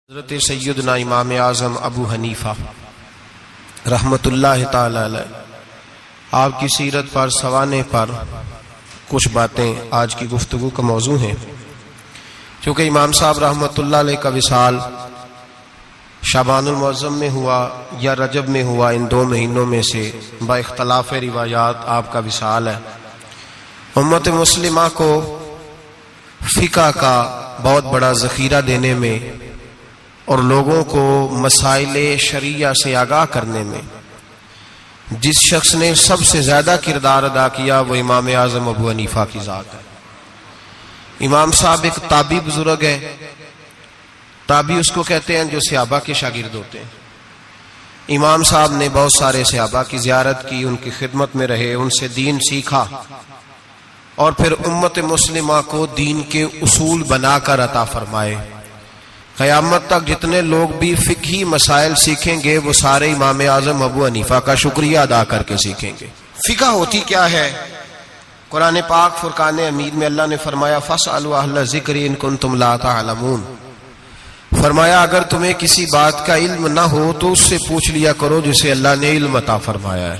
حضرت سیدنا امام اعظم ابو حنیفہ رحمت اللہ تعالی علیہ، آپ کی سیرت پر سوانح پر کچھ باتیں آج کی گفتگو کا موضوع ہیں۔ چونکہ امام صاحب رحمت اللہ علیہ کا وصال شعبان المعظم میں ہوا یا رجب میں ہوا، ان دو مہینوں میں سے با اختلاف روایات آپ کا وصال ہے۔ امت مسلمہ کو فقہ کا بہت بڑا ذخیرہ دینے میں اور لوگوں کو مسائل شرعیہ سے آگاہ کرنے میں جس شخص نے سب سے زیادہ کردار ادا کیا وہ امام اعظم ابو حنیفہ کی ذات ہے۔ امام صاحب ایک تابعی بزرگ ہے۔ تابعی اس کو کہتے ہیں جو صحابہ کے شاگرد ہوتے ہیں۔ امام صاحب نے بہت سارے صحابہ کی زیارت کی، ان کی خدمت میں رہے، ان سے دین سیکھا اور پھر امت مسلمہ کو دین کے اصول بنا کر عطا فرمائے۔ قیامت تک جتنے لوگ بھی فقہی مسائل سیکھیں گے وہ سارے امام اعظم ابو حنیفہ کا شکریہ ادا کر کے سیکھیں گے۔ فقہ ہوتی کیا ہے؟ قرآن پاک فرقان حمید میں اللہ نے فرمایا فاسألوا اہل الذکر ان کنتم لا تعلمون، فرمایا اگر تمہیں کسی بات کا علم نہ ہو تو اس سے پوچھ لیا کرو جسے اللہ نے علم عطا فرمایا ہے۔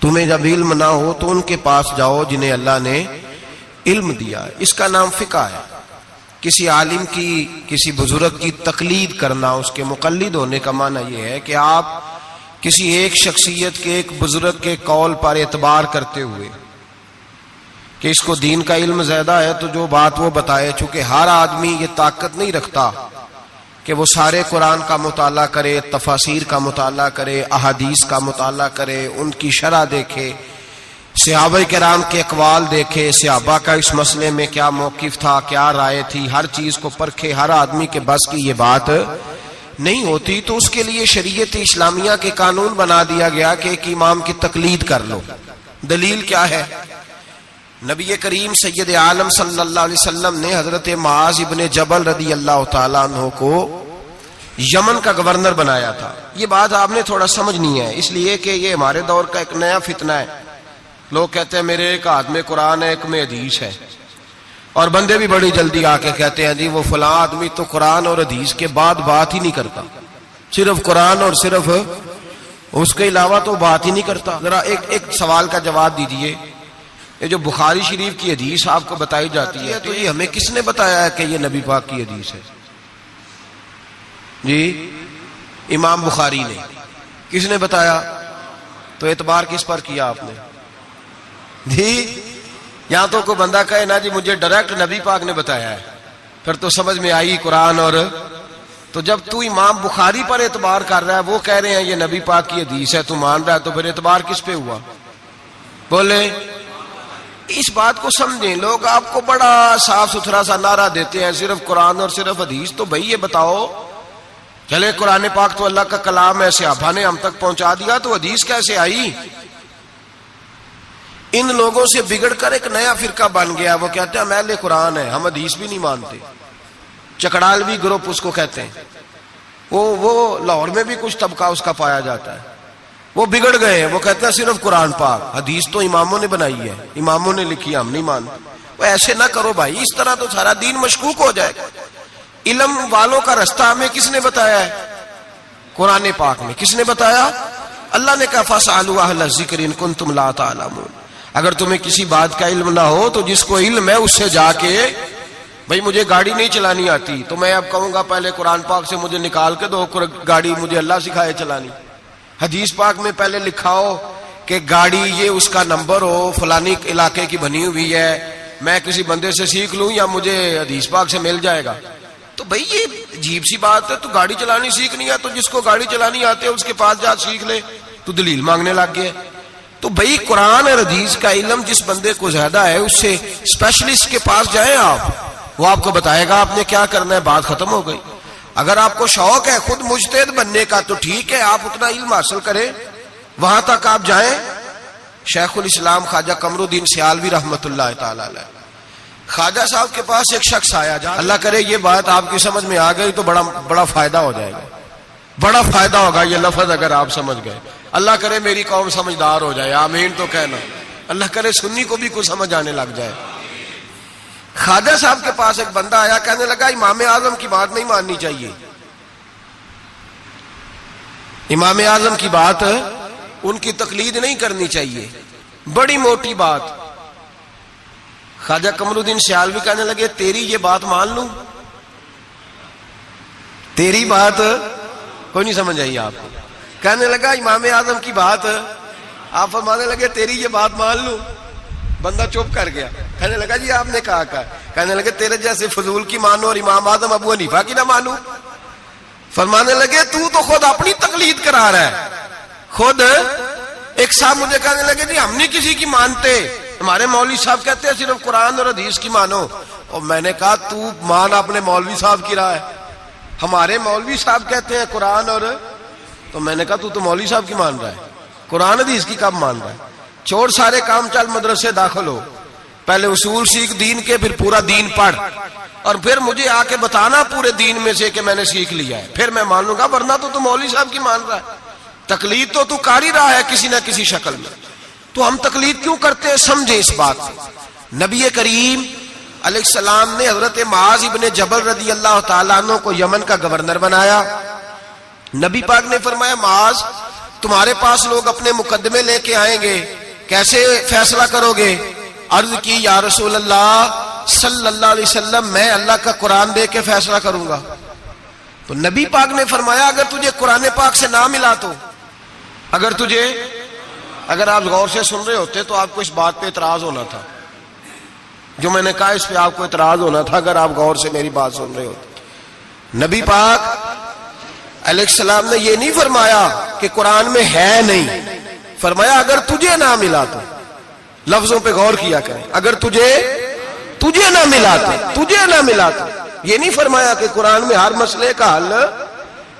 تمہیں جب علم نہ ہو تو ان کے پاس جاؤ جنہیں اللہ نے علم دیا ہے۔ اس کا نام فقہ ہے۔ کسی عالم کی، کسی بزرگ کی تقلید کرنا، اس کے مقلد ہونے کا معنی یہ ہے کہ آپ کسی ایک شخصیت کے، ایک بزرگ کے قول پر اعتبار کرتے ہوئے کہ اس کو دین کا علم زیادہ ہے تو جو بات وہ بتائے، چونکہ ہر آدمی یہ طاقت نہیں رکھتا کہ وہ سارے قرآن کا مطالعہ کرے، تفاسیر کا مطالعہ کرے، احادیث کا مطالعہ کرے، ان کی شرح دیکھے، صحابہ کرام کے اقوال دیکھے، صحابہ کا اس مسئلے میں کیا موقف تھا، کیا رائے تھی، ہر چیز کو پرکھے۔ ہر آدمی کے بس کی یہ بات نہیں ہوتی، تو اس کے لیے شریعت اسلامیہ کے قانون بنا دیا گیا کہ ایک امام کی تقلید کر لو۔ دلیل کیا ہے؟ نبی کریم سید عالم صلی اللہ علیہ وسلم نے حضرت معاذ ابن جبل رضی اللہ تعالیٰ عنہ کو یمن کا گورنر بنایا تھا۔ یہ بات آپ نے تھوڑا سمجھنی ہے، اس لیے کہ یہ ہمارے دور کا ایک نیا فتنہ ہے۔ لوگ کہتے ہیں میرے ایک ہاتھ میں قرآن ہے، ایک میں حدیث ہے، اور بندے بھی بڑی جلدی آ کے کہتے ہیں جی وہ فلاں آدمی تو قرآن اور حدیث کے بعد بات ہی نہیں کرتا، صرف قرآن اور صرف اس کے علاوہ تو بات ہی نہیں کرتا۔ ذرا ایک سوال کا جواب دیجئے، یہ جو بخاری شریف کی حدیث آپ کو بتائی جاتی ہے تو یہ ہمیں کس نے بتایا ہے کہ یہ نبی پاک کی حدیث ہے؟ جی امام بخاری نے۔ کس نے بتایا؟ تو اعتبار کس پر کیا آپ نے؟ جی یہاں تو کوئی بندہ کہے نا جی مجھے ڈائریکٹ نبی پاک نے بتایا ہے، پھر تو سمجھ میں آئی قرآن۔ اور تو جب تو امام بخاری پر اعتبار کر رہا ہے، وہ کہہ رہے ہیں یہ نبی پاک کی حدیث ہے، تو مان رہا ہے، تو پھر اعتبار کس پہ ہوا؟ بولے اس بات کو سمجھیں۔ لوگ آپ کو بڑا صاف ستھرا سا نعرہ دیتے ہیں صرف قرآن اور صرف حدیث، تو بھائی یہ بتاؤ چلے قرآن پاک تو اللہ کا کلام ہے، صحابہ نے ہم تک پہنچا دیا، تو حدیث کیسے آئی؟ ان لوگوں سے بگڑ کر ایک نیا فرقہ بن گیا، وہ کہتے ہیں ہم اہل قرآن ہیں، ہم حدیث بھی نہیں مانتے۔ چکڑالوی گروپ اس کو کہتے ہیں۔ وہ لاہور میں بھی کچھ طبقہ اس کا پایا جاتا ہے۔ وہ بگڑ گئے ہیں، وہ کہتے ہیں صرف قرآن پاک، حدیث تو اماموں نے بنائی ہے، اماموں نے لکھی، ہم نہیں مانتے۔ وہ ایسے نہ کرو بھائی، اس طرح تو سارا دین مشکوک ہو جائے گا۔ علم والوں کا رستہ ہمیں کس نے بتایا ہے؟ قرآن پاک میں۔ کس نے بتایا؟ اللہ نے کہا فاسألوا اہل الذکر ان کنتم لا تعلمون۔ اگر تمہیں کسی بات کا علم نہ ہو تو جس کو علم ہے اس سے جا کے، بھائی مجھے گاڑی نہیں چلانی آتی تو میں اب کہوں گا پہلے قرآن پاک سے مجھے نکال کے دو گاڑی، مجھے اللہ سکھائے چلانی۔ حدیث پاک میں پہلے لکھا ہو کہ گاڑی یہ اس کا نمبر ہو، فلانی علاقے کی بنی ہوئی ہے، میں کسی بندے سے سیکھ لوں یا مجھے حدیث پاک سے مل جائے گا۔ تو بھئی یہ عجیب سی بات ہے، تو گاڑی چلانی سیکھنی ہے تو جس کو گاڑی چلانی آتے ہے اس کے پاس جا سیکھ لے، تو دلیل مانگنے لگ گیا۔ تو بھئی قرآن اور حدیث کا علم جس بندے کو زیادہ ہے اس سے اسپیشلسٹ کے پاس جائیں آپ، وہ آپ کو بتائے گا آپ نے کیا کرنا ہے، بات ختم ہو گئی۔ اگر آپ کو شوق ہے خود مجتہد بننے کا تو ٹھیک ہے، آپ اتنا علم حاصل کریں، وہاں تک آپ جائیں۔ شیخ الاسلام خواجہ قمر الدین سیالوی رحمت اللہ تعالی علیہ، خواجہ صاحب کے پاس ایک شخص آیا، اللہ کرے یہ بات آپ کی سمجھ میں آ گئی تو بڑا فائدہ ہو جائے گا، بڑا فائدہ ہوگا یہ لفظ اگر آپ سمجھ گئے۔ اللہ کرے میری قوم سمجھدار ہو جائے، آمین تو کہنا۔ اللہ کرے سنی کو بھی کچھ سمجھ آنے لگ جائے۔ خواجہ صاحب کے پاس ایک بندہ آیا، کہنے لگا امام اعظم کی بات نہیں ماننی چاہیے، امام اعظم کی بات ان کی تقلید نہیں کرنی چاہیے، بڑی موٹی بات۔ خواجہ قمر الدین سیالوی کہنے لگے تیری یہ بات مان لوں؟ تیری بات کوئی نہیں سمجھ آئی آپ کو؟ کہنے لگا امام اعظم کی بات، آپ فرمانے لگے تیری یہ بات مان لوں؟ بندہ چپ کر گیا، کہنے لگا جی آپ نے کہا کہنے لگے تیرے جیسے فضول کی مانو اور امام اعظم ابو حنیفہ کی نہ مانو؟ فرمانے لگے تو خود اپنی تقلید کرا رہا ہے۔ خود ایک صاحب مجھے کہنے لگے جی ہم نہیں کسی کی مانتے، ہمارے مولوی صاحب کہتے ہیں صرف قرآن اور حدیث کی مانو۔ اور میں نے کہا تو مان اپنے مولوی صاحب کی رائے، ہمارے مولوی صاحب کہتے ہیں قرآن اور، تو میں نے کہا تو مولوی صاحب کی مان رہا ہے، قرآن حدیث کی کب مان رہا ہے؟ چھوڑ سارے کام، چل مدرسے داخل ہو، پہلے اصول سیکھ دین کے، پھر پورا دین پڑھ، اور پھر مجھے آ کے بتانا پورے دین میں سے کہ میں نے سیکھ لیا ہے، پھر میں مان لوں گا، ورنہ تو مولوی صاحب کی مان رہا ہے، تقلید تو کر ہی رہا ہے کسی نہ کسی شکل میں۔ تو ہم تقلید کیوں کرتے ہیں؟ سمجھیں اس بات سے۔ نبی کریم علیہ السلام نے حضرت معاذ ابن جبل رضی اللہ تعالیٰ عنہ کو یمن کا گورنر بنایا۔ نبی پاک نے فرمایا معاذ تمہارے پاس لوگ اپنے مقدمے لے کے آئیں گے، کیسے فیصلہ کرو گے؟ عرض کی یا رسول اللہ صلی اللہ علیہ وسلم میں اللہ کا قرآن دے کے فیصلہ کروں گا۔ تو نبی پاک نے فرمایا اگر تجھے قرآن پاک سے نہ ملا تو، اگر آپ غور سے سن رہے ہوتے تو آپ کو اس بات پہ اعتراض ہونا تھا، جو میں نے کہا اس پہ آپ کو اعتراض ہونا تھا اگر آپ غور سے میری بات سن رہے ہوتے۔ نبی پاک علیہ السلام نے یہ نہیں فرمایا کہ قرآن میں ہے نہیں، فرمایا اگر تجھے نہ ملا تو، لفظوں پہ غور کیا کریں، اگر تجھے نہ ملا تو، یہ نہیں فرمایا کہ قرآن میں ہر مسئلے کا حل۔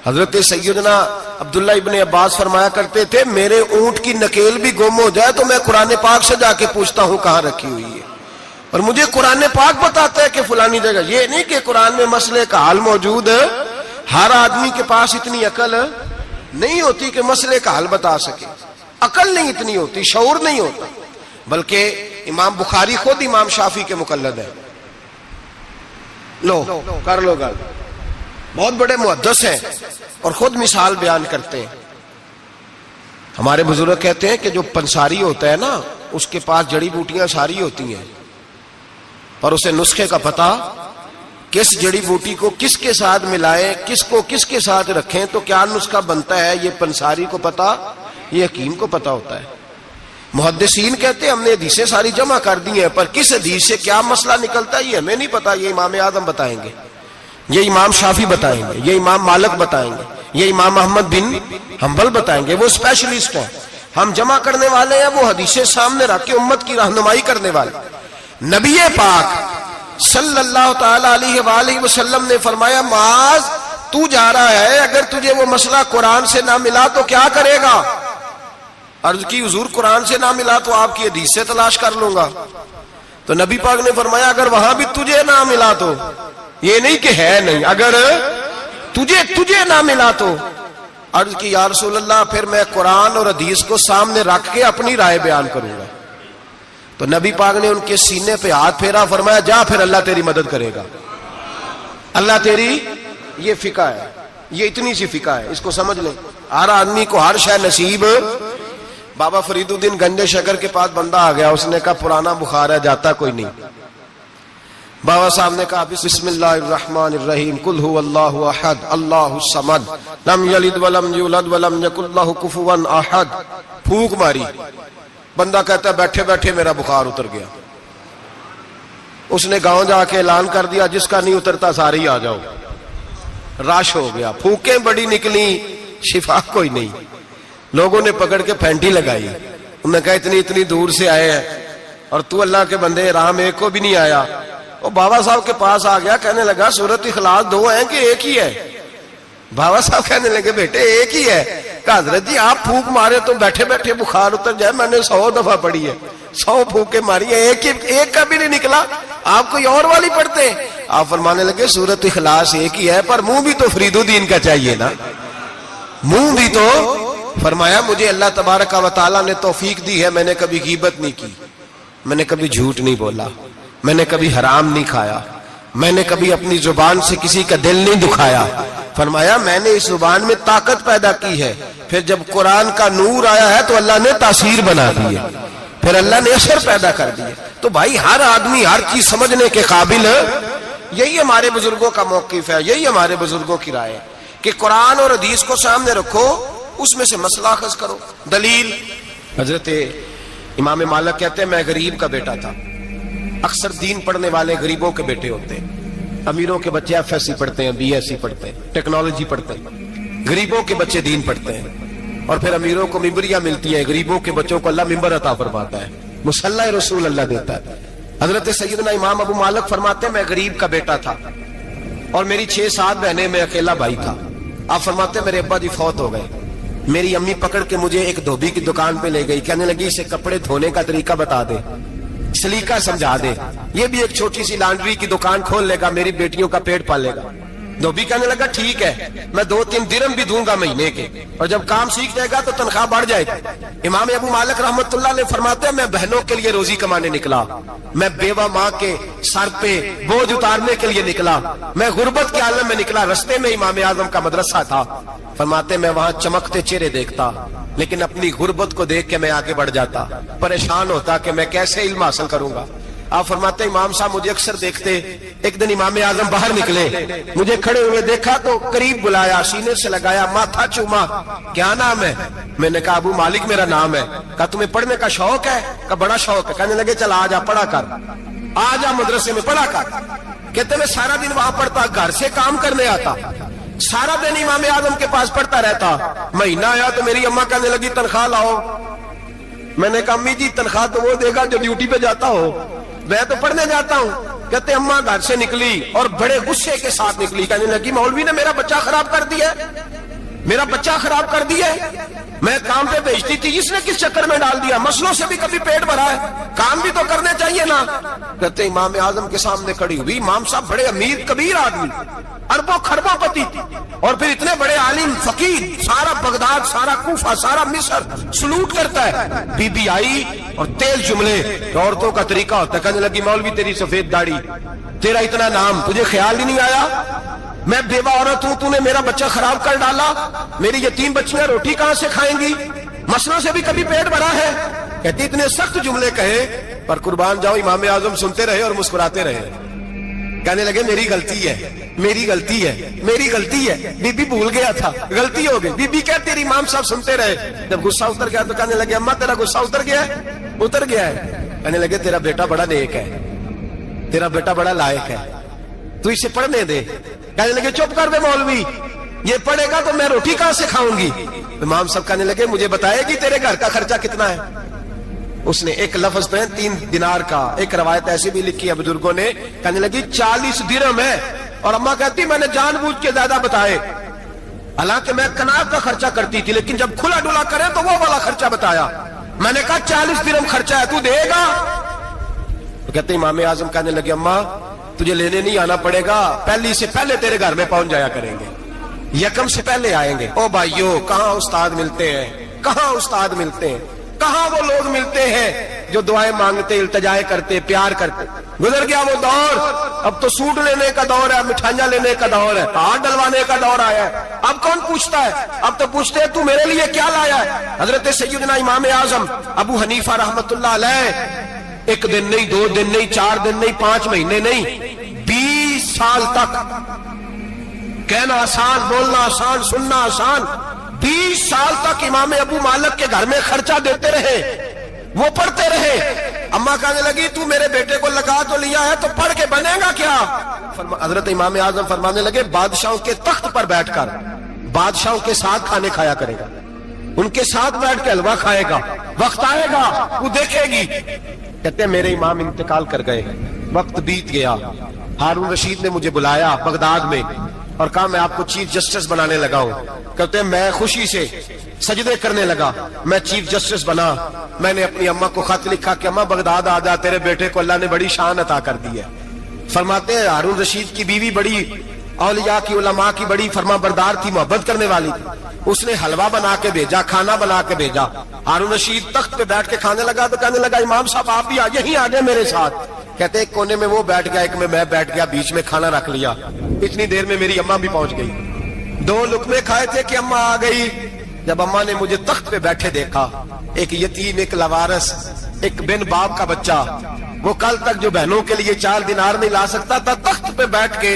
حضرت سیدنا عبداللہ ابن عباس فرمایا کرتے تھے میرے اونٹ کی نکیل بھی گم ہو جائے تو میں قرآن پاک سے جا کے پوچھتا ہوں کہاں رکھی ہوئی ہے، اور مجھے قرآن پاک بتاتا ہے کہ فلانی جگہ۔ یہ نہیں کہ قرآن میں مسئلے کا حل موجود ہے، ہر آدمی کے پاس اتنی عقل نہیں ہوتی کہ مسئلے کا حل بتا سکے، عقل نہیں اتنی ہوتی، شعور نہیں ہوتا۔ بلکہ امام بخاری خود امام شافعی کے مقلد ہے، لو کر لو گل، بہت بڑے محدث ہیں اور خود مثال بیان کرتے ہیں۔ ہمارے بزرگ کہتے ہیں کہ جو پنساری ہوتا ہے نا اس کے پاس جڑی بوٹیاں ساری ہوتی ہیں، پر اسے نسخے کا پتہ، کس جڑی بوٹی کو کس کے ساتھ ملائیں، کس کو کس کے ساتھ رکھیں تو کیا نسخہ بنتا ہے، یہ پنساری کو پتہ، یہ حکیم کو پتہ ہوتا ہے۔ محدثین کہتے ہیں ہم نے حدیثیں ساری جمع کر دی ہیں، پر کس حدیث سے کیا مسئلہ نکلتا ہے یہ ہمیں نہیں پتا، یہ امام اعظم بتائیں گے، یہ امام شافعی بتائیں گے، یہ امام مالک بتائیں گے، یہ امام احمد بن حنبل بتائیں گے، وہ اسپیشلسٹ ہیں۔ ہم جمع کرنے والے ہیں، وہ حدیثیں سامنے رکھ کے امت کی رہنمائی کرنے والے۔ نبی پاک صلی اللہ تعالی علیہ وآلہ وسلم نے فرمایا معاذ تو جا رہا ہے، اگر تجھے وہ مسئلہ قرآن سے نہ ملا تو کیا کرے گا؟ عرض کی حضور قرآن سے نہ ملا تو آپ کی حدیث سے تلاش کر لوں گا۔ تو نبی پاک نے فرمایا اگر وہاں بھی تجھے نہ ملا تو، یہ نہیں کہ ہے نہیں، اگر تجھے نہ ملا تو، عرض کی یا رسول اللہ پھر میں قرآن اور حدیث کو سامنے رکھ کے اپنی رائے بیان کروں گا۔ تو نبی پاک نے ان کے سینے پہ ہاتھ پھیرا، فرمایا جا پھر اللہ تیری مدد کرے گا، اللہ تیری، یہ فقہ ہے، یہ اتنی سی فقہ ہے، اس کو سمجھ لیں۔ ہر آدمی کو ہر شے نصیب۔ بابا فرید الدین گنجے شکر کے پاس بندہ آ گیا، اس نے کہا پرانا بخار ہے جاتا کوئی نہیں۔ بابا صاحب نے کہا بسم اللہ الرحمن الرحیم قل هو اللہ احد اللہ الصمد لم یلد ولم یولد ولم یکن لہ کفوا احد، پھونک ماری، بندہ کہتا ہے بیٹھے بیٹھے میرا بخار اتر گیا۔ اس نے گاؤں جا کے اعلان کر دیا جس کا نہیں اترتا سارے ہی آ جاؤ، رش ہو گیا، پھونکیں بڑی نکلی، شفا کوئی نہیں۔ لوگوں نے پکڑ کے پھینٹی لگائی، انہوں نے کہا اتنی دور سے آئے ہیں اور تو اللہ کے بندے راہ میں ایک کو بھی نہیں آیا۔ وہ بابا صاحب کے پاس آ گیا، کہنے لگا سورت اخلاص دو ہیں کہ ایک ہی ہے؟ بابا صاحب کہنے لگے بیٹے ایک ہی ہے۔ کہا حضرت جی آپ پھونک مارے تو بیٹھے بیٹھے بخار اتر جائے، میں نے 100 دفعہ پڑھی ہے، 100 پھونکیں ماری ہے، ایک کا بھی نہیں نکلا، آپ کوئی اور والی پڑھتے ہیں؟ آپ فرمانے لگے سورت اخلاص ایک ہی ہے، پر منہ بھی تو فرید الدین کا چاہیے نا، منہ بھی تو۔ فرمایا مجھے اللہ تبارک و تعالیٰ نے توفیق دی ہے، میں نے کبھی غیبت نہیں کی، میں نے کبھی جھوٹ نہیں بولا، میں نے کبھی حرام نہیں کھایا، میں نے کبھی اپنی زبان سے کسی کا دل نہیں دکھایا۔ فرمایا میں نے اس زبان میں طاقت پیدا کی ہے، پھر جب قرآن کا نور آیا ہے تو اللہ نے تاثیر بنا دی ہے، پھر اللہ نے اثر پیدا کر دی ہے۔ تو بھائی ہر آدمی ہر چیز سمجھنے کے قابل ہے۔ یہی ہمارے بزرگوں کا موقف ہے، یہی ہمارے بزرگوں کی رائے ہے کہ قرآن اور حدیث کو سامنے رکھو، اس میں سے مسئلہ اخذ کرو۔ دلیل حضرت امام مالک کہتے ہیں میں غریب کا بیٹا تھا۔ اکثر دین پڑھنے والے غریبوں کے بیٹے ہوتے ہیں، امیروں کے بچے ایف ایس سی پڑھتے ہیں، بی ایس سی پڑھتے ہیں، ٹیکنالوجی پڑھتے ہیں، غریبوں کے بچے دین پڑھتے ہیں، اور پھر امیروں کو ممبریاں ملتی ہیں، غریبوں کے بچوں کو اللہ ممبر عطا فرماتا ہے، مصلی رسول اللہ دیتا ہے۔ حضرت سیدنا امام ابو مالک فرماتے ہیں میں غریب کا بیٹا تھا اور میری 6-7 بہنیں، میں اکیلا بھائی تھا۔ آپ فرماتے ہیں میرے ابا جی فوت ہو گئے، میری امی پکڑ کے مجھے ایک دھوبی کی دکان پہ لے گئی، کہنے لگی اسے کپڑے دھونے کا طریقہ بتا دے، سلیقہ سمجھا دے، یہ بھی ایک چھوٹی سی لانڈری کی دکان کھول لے گا، میری بیٹیوں کا پیٹ پال لے گا۔ دھوبی کہنے لگا ٹھیک ہے، میں 2-3 درہم بھی دوں گا مہینے کے، اور جب کام سیکھ جائے گا تو تنخواہ بڑھ جائے گی۔ امام ابو مالک رحمت اللہ علیہ فرماتے ہیں میں بہنوں کے لیے روزی کمانے نکلا، میں بیوہ ماں کے سر پہ بوجھ اتارنے کے لیے نکلا، میں غربت کے عالم میں نکلا، رستے میں امام اعظم کا مدرسہ تھا۔ فرماتے میں وہاں چمکتے چہرے دیکھتا، لیکن اپنی غربت کو دیکھ کے میں آگے بڑھ جاتا، پریشان ہوتا کہ میں کیسے علم حاصل کروں گا۔ آپ فرماتے امام صاحب مجھے اکثر دیکھتے، ایک دن امام اعظم باہر نکلے، مجھے کھڑے ہوئے دیکھا تو قریب بلایا، سینے سے لگایا، ماتھا چوما، کیا نام ہے؟ میں نے کہا ابو مالک میرا نام ہے۔ کہا تمہیں پڑھنے کا شوق ہے؟ کہا بڑا شوق ہے۔ کہنے لگے چل آ جا پڑھا کر، آ جا مدرسے میں پڑھا کر۔ کہتے میں سارا دن وہاں پڑھتا، گھر سے کام کرنے آتا، سارا دن امام اعظم کے پاس پڑھتا رہتا۔ مہینہ آیا تو میری اماں کہنے لگی تنخواہ لاؤ۔ میں نے کہا امی جی تنخواہ تو وہ دے گا جو ڈیوٹی پہ جاتا ہو، میں تو پڑھنے جاتا ہوں۔ کہتے اماں گھر سے نکلی اور بڑے غصے کے ساتھ نکلی، کہنے لگی مولوی نے میرا بچہ خراب کر دیا، میرا بچہ خراب کر دیا، میں کام پہ بھیجتی تھی، اس نے کس چکر میں ڈال دیا، مسلوں سے بھی کبھی پیٹ بھرا ہے، کام بھی تو کرنے چاہیے نا۔ کہتے امام اعظم کے سامنے کھڑی ہوئی، امام صاحب بڑے امیر کبیر آدمی، اربوں خربوں پتی تھی، اور پھر اتنے بڑے عالم فقیر، سارا بغداد، سارا کوفہ، سارا مصر سلوٹ کرتا ہے۔ بی بی آئی اور تیز جملے، عورتوں کا طریقہ ہوتا ہے، کہنے لگی مولوی تیری سفید داڑھی، تیرا اتنا نام، تجھے خیال ہی نہیں آیا، میں بیوہ عورت ہوں، تو نے میرا بچہ خراب کر ڈالا، میری یتیم بچیاں روٹی کہاں سے کھائیں گی، مسلوں سے بھی کبھی پیٹ بھرا ہے۔ کہتی اتنے سخت جملے کہے پر قربان جاؤ امام اعظم سنتے رہے اور مسکراتے رہے۔ کہنے لگے میری غلطی ہے، میری غلطی ہے، میری غلطی ہے، بی بی بھول گیا تھا، غلطی ہو گئی۔ بی بی کہتے تیری امام صاحب سنتے رہے، جب غصہ اتر گیا تو کہنے لگے اماں تیرا غصہ اتر گیا ہے؟ اتر گیا ہے۔ کہنے لگے تیرا بیٹا بڑا نیک ہے، تیرا بیٹا بڑا لائق ہے، تو اسے پڑھنے دے۔ کہنے لگے چپ کر دے مولوی، یہ پڑھے گا تو میں روٹی کہاں سے کھاؤں گی۔ امام صاحب کہنے لگے مجھے بتائے گی تیرے گھر کا خرچہ کتنا ہے؟ اس نے ایک لفظ پہ 3 دینار کا، ایک روایت ایسی بھی لکھی ہے بزرگوں نے، کہنے لگی 40 درہم ہے، اور اماں کہتی میں نے جان بوجھ کے زیادہ بتائے، حالانکہ میں کناب کا خرچہ کرتی تھی، لیکن جب کھلا ڈلا کرے تو وہ والا خرچہ بتایا۔ میں نے کہا 40 درہم خرچہ ہے، تو دے گا؟ تو کہتے امام اعظم کہنے لگے اماں تجھے لینے نہیں آنا پڑے گا، پہلی سے پہلے تیرے گھر میں پہنچ جایا کریں گے، یکم سے پہلے آئیں گے۔ او بھائیو کہاں استاد ملتے ہیں، کہاں استاد ملتے ہیں، کہاں وہ لوگ ملتے ہیں جو دعائیں مانگتے، التجائے کرتے، پیار کرتے۔ گزر گیا وہ دور، اب تو سوٹ لینے کا دور ہے، مٹھائیاں لینے کا دور ہے، ہاتھ ڈلوانے کا دور آیا ہے۔ اب کون پوچھتا ہے؟ اب تو پوچھتے ہیں تو میرے لیے کیا لایا ہے۔ حضرت سیدنا امام اعظم ابو حنیفہ رحمت اللہ علیہ 1 دن نہیں، 2 دن نہیں، 4 دن نہیں، 5 مہینے نہیں، 20 سال تک، کہنا آسان، بولنا آسان، سننا آسان، 20 سال تک امام ابو مالک کے گھر میں خرچہ دیتے رہے، وہ پڑھتے رہے۔ اماں کہنے لگی تو میرے بیٹے کو لگا تو لیا ہے تو پڑھ کے بنے گا کیا؟ حضرت امام اعظم فرمانے لگے بادشاہوں کے تخت پر بیٹھ کر بادشاہوں کے ساتھ کھانے کھایا کرے گا، ان کے ساتھ بیٹھ کے حلوہ کھائے گا، وقت آئے گا وہ دیکھے گی۔ کہتے ہیں میرے امام انتقال کر گئے، وقت بیت گیا، ہارون رشید نے مجھے بلایا بغداد میں اور کہا میں آپ کو چیف جسٹس بنانے لگا ہوں۔ کہتے ہیں میں خوشی سے سجدے کرنے لگا، میں چیف جسٹس بنا۔ میں نے اپنی اماں کو خط لکھا کہ اماں بغداد آ جا، تیرے بیٹے کو اللہ نے بڑی شان عطا کر دی ہے۔ فرماتے ہیں ہارون رشید کی بیوی بڑی اولیاء کی، علماء کی بڑی فرما بردار تھی، محبت کرنے والی تھی، اس نے حلوہ بنا کے بھیجا، کھانا بنا کے بھیجا۔ ہارون رشید تخت پہ بیٹھ کے کھانے لگا تو کہنے لگا امام صاحب آپ بھی یہیں آ جائیں میرے ساتھ۔ کہتے ایک کونے میں وہ بیٹھ گیا، ایک میں بیٹھ گیا، بیچ میں کھانا رکھ لیا، اتنی دیر میں میری اماں بھی پہنچ گئی، 2 لقمے کھائے تھے کہ اماں آ گئی۔ جب اماں نے مجھے تخت پہ بیٹھے دیکھا، ایک یتیم، ایک لاوارث، ایک بن باپ کا بچہ، وہ کل تک جو بہنوں کے لیے 4 دینار نہیں لا سکتا تھا، تخت پہ بیٹھ کے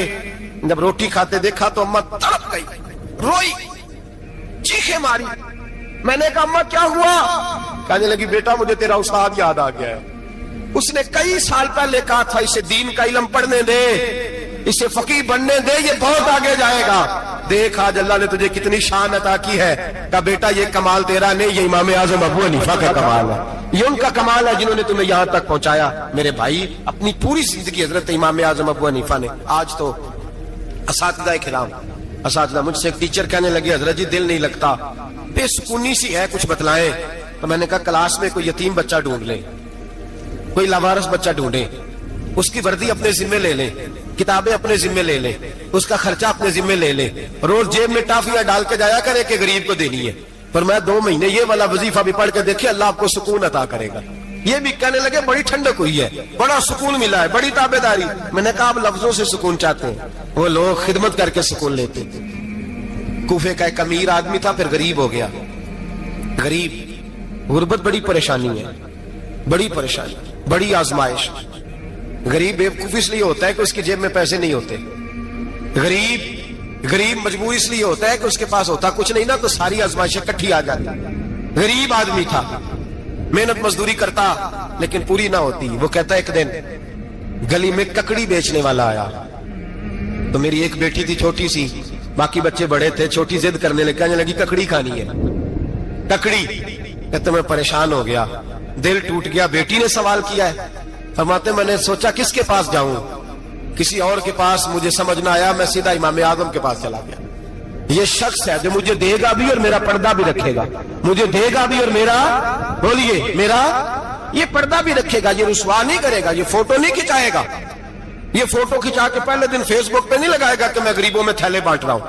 جب روٹی کھاتے دیکھا تو اماں تڑپ گئی، روئی، چیخیں ماری۔ میں نے کہا اماں کیا ہوا؟ کہنے لگی بیٹا مجھے تیرا استاد یاد آ گیا ہے، اس نے کئی سال پہلے کہا تھا اسے دین کا علم پڑھنے دے، اسے فقیہ بننے دے، یہ بہت آگے جائے گا۔ دیکھ آج اللہ نے تجھے کتنی شان عطا کی ہے۔ کہا بیٹا یہ کمال تیرا نہیں، یہ امام اعظم ابو حنیفہ کا کمال ہے، یہ ان کا کمال ہے جنہوں نے تمہیں یہاں تک پہنچایا۔ میرے بھائی اپنی پوری زندگی حضرت امام اعظم ابو حنیفہ نے۔ آج تو اساتذہ کرام، اساتذہ مجھ سے ایک ٹیچر کہنے لگے حضرت جی دل نہیں لگتا، بے سکونی سی ہے، کچھ بتلائیں۔ تو میں نے کہا کلاس میں کوئی یتیم بچہ ڈھونڈ لیں، کوئی لاوارث بچہ ڈھونڈیں، اس کی وردی اپنے ذمہ لے لیں، کتابیں اپنے ذمہ لے لیں، اس کا خرچہ اپنے ذمہ لے لیں، روز جیب میں ٹافیاں ڈال کے جایا کرے کہ غریب کو دینی ہے۔ پر میں 2 مہینے یہ والا وظیفہ بھی پڑھ کے دیکھے، اللہ آپ کو سکون عطا کرے گا۔ یہ بھی کہنے لگے بڑی ٹھنڈک ہوئی ہے، بڑا سکون ملا ہے، بڑی تابعداری۔ میں نے کہا آپ لفظوں سے سکون چاہتے ہیں، وہ لوگ خدمت کر کے سکون لیتے تھے۔ کوفے کا ایک امیر آدمی تھا، پھر غریب ہو گیا۔ غریب، غربت بڑی پریشانی ہے، بڑی پریشانی، بڑی آزمائش۔ غریب بیوقوف اس لیے ہوتا ہے کہ اس کی جیب میں پیسے نہیں ہوتے، غریب مجبور اس لیے ہوتا ہے کہ اس کے پاس ہوتا کچھ نہیں نا، تو ساری آزمائشیں کٹھی آ جاتی۔ غریب آدمی تھا، محنت مزدوری کرتا لیکن پوری نہ ہوتی۔ وہ کہتا ایک دن گلی میں ککڑی بیچنے والا آیا، تو میری ایک بیٹی تھی چھوٹی سی، باقی بچے بڑے تھے، چھوٹی ضد کرنے لگی، کہنے لگی ککڑی کھانی ہے، ککڑی۔ کہتے میں پریشان ہو گیا، دل ٹوٹ گیا، بیٹی نے سوال کیا ہے۔ فرماتے میں نے سوچا کس کے پاس جاؤں، کسی اور کے پاس مجھے سمجھ نہ آیا، میں سیدھا امام اعظم کے پاس چلا گیا۔ یہ شخص ہے جو مجھے دے گا بھی اور میرا پردہ بھی رکھے گا، مجھے دے گا بھی اور میرا، بولیے، میرا یہ پردہ بھی رکھے گا، یہ رسوا نہیں کرے گا، یہ فوٹو نہیں کھچائے گا، یہ فوٹو کھچا کے پہلے دن فیس بک پہ نہیں لگائے گا کہ میں غریبوں میں تھیلے بانٹ رہا ہوں،